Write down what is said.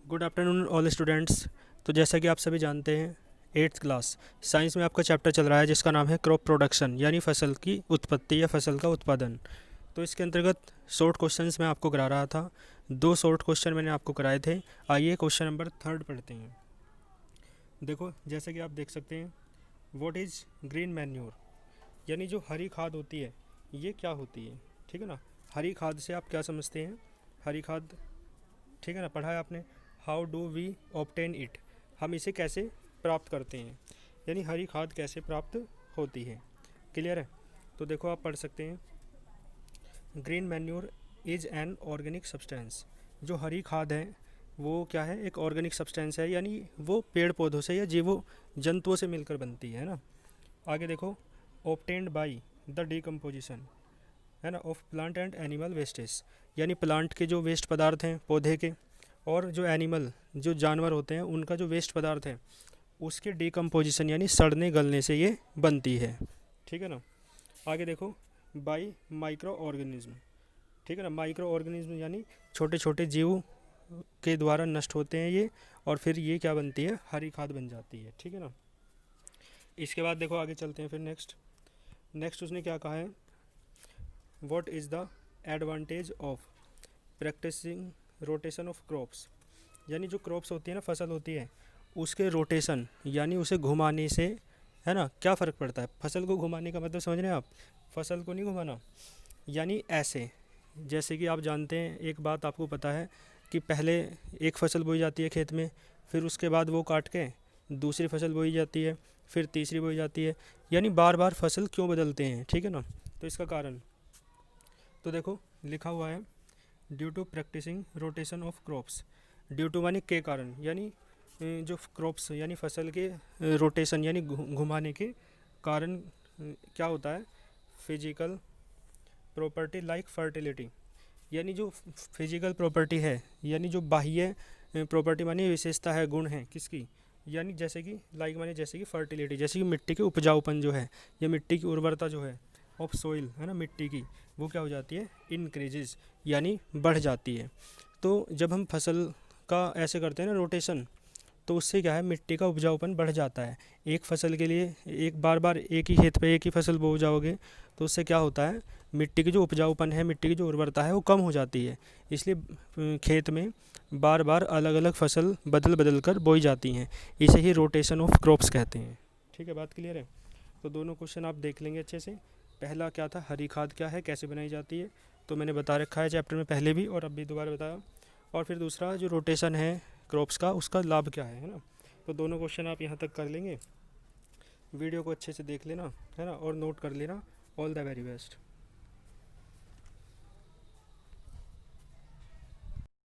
Good afternoon all students. तो जैसा कि आप सभी जानते हैं, एट्थ क्लास साइंस में आपका चैप्टर चल रहा है जिसका नाम है क्रॉप प्रोडक्शन, यानी फसल की उत्पत्ति या फसल का उत्पादन। तो इसके अंतर्गत शॉर्ट क्वेश्चंस मैं आपको करा रहा था। 2 शॉर्ट क्वेश्चन मैंने आपको कराए थे। आइए क्वेश्चन नंबर 3 पढ़ते हैं। देखो, जैसे कि आप देख सकते हैं, व्हाट इज़ ग्रीन मैन्योर, यानी जो हरी खाद होती है ये क्या होती है। ठीक है ना। हरी खाद से आप क्या समझते हैं? हरी खाद, ठीक है ना, पढ़ा है आपने। How do we obtain it, हम इसे कैसे प्राप्त करते हैं, यानी हरी खाद कैसे प्राप्त होती है। क्लियर है? तो देखो, आप पढ़ सकते हैं, green manure is an organic substance. जो हरी खाद है वो क्या है? एक ऑर्गेनिक सब्सटेंस है, यानी वो पेड़ पौधों से या जीवो जंतुओं से मिलकर बनती है ना। आगे देखो, ऑब्टेन्ड बाई द डिकम्पोजिशन, है ना, of plant and animal wastage, यानी प्लांट के जो वेस्ट पदार्थ हैं पौधे के, और जो एनिमल जो जानवर होते हैं उनका जो वेस्ट पदार्थ है उसके डिकम्पोजिशन यानी सड़ने गलने से ये बनती है। ठीक है ना। आगे देखो, बाई माइक्रो ऑर्गेनिज्म, ठीक है ना। माइक्रो ऑर्गेनिज्म यानी छोटे छोटे जीव के द्वारा नष्ट होते हैं ये, और फिर ये क्या बनती है? हरी खाद बन जाती है। ठीक है ना। इसके बाद देखो, आगे चलते हैं फिर नेक्स्ट उसने क्या कहा है, what is the advantage of practising rotation of crops, यानी जो क्रॉप्स होती है ना, फसल होती है, उसके रोटेशन यानी उसे घुमाने से, है ना, क्या फ़र्क पड़ता है। फसल को घुमाने का मतलब समझ रहे हैं आप? फसल को नहीं घुमाना, यानी ऐसे, जैसे कि आप जानते हैं, एक बात आपको पता है कि पहले एक फसल बोई जाती है खेत में, फिर उसके बाद वो काट के दूसरी फसल बोई जाती है, फिर तीसरी बोई जाती है, यानी बार बार फसल क्यों बदलते हैं। ठीक है ना। तो इसका कारण, तो देखो लिखा हुआ है, due to practising rotation of crops. Due to मानी के कारण, यानी जो क्रॉप्स यानी फसल के रोटेशन यानी घुमाने के कारण क्या होता है? फिजिकल प्रॉपर्टी लाइक फर्टिलिटी, यानी जो फिजिकल प्रॉपर्टी है, यानी जो बाह्य प्रॉपर्टी मानी विशेषता है, गुण है किसकी, यानी जैसे कि लाइक माने जैसे कि फर्टिलिटी, जैसे कि मिट्टी के उपजाऊपन जो है, या मिट्टी की उर्वरता जो है, ऑफ सोइल, है ना, मिट्टी की, वो क्या हो जाती है? इंक्रीजेज, यानी बढ़ जाती है। तो जब हम फसल का ऐसे करते हैं ना रोटेशन, तो उससे क्या है? मिट्टी का उपजाऊपन बढ़ जाता है। एक फसल के लिए एक बार बार एक ही खेत पे एक ही फसल बो जाओगे तो उससे क्या होता है? मिट्टी की जो उपजाऊपन है, मिट्टी की जो उर्वरता है वो कम हो जाती है। इसलिए खेत में बार बार अलग अलग फसल बदल बदल कर बोई जाती हैं। इसे ही रोटेशन ऑफ क्रॉप्स कहते हैं। ठीक है, बात क्लियर है? तो दोनों क्वेश्चन आप देख लेंगे अच्छे से। पहला क्या था? हरी खाद क्या है, कैसे बनाई जाती है, तो मैंने बता रखा है चैप्टर में पहले भी और अब भी दोबारा बताया। और फिर दूसरा जो रोटेशन है क्रॉप्स का, उसका लाभ क्या है ना। तो दोनों क्वेश्चन आप यहाँ तक कर लेंगे। वीडियो को अच्छे से देख लेना, है ना, और नोट कर लेना। All the very best.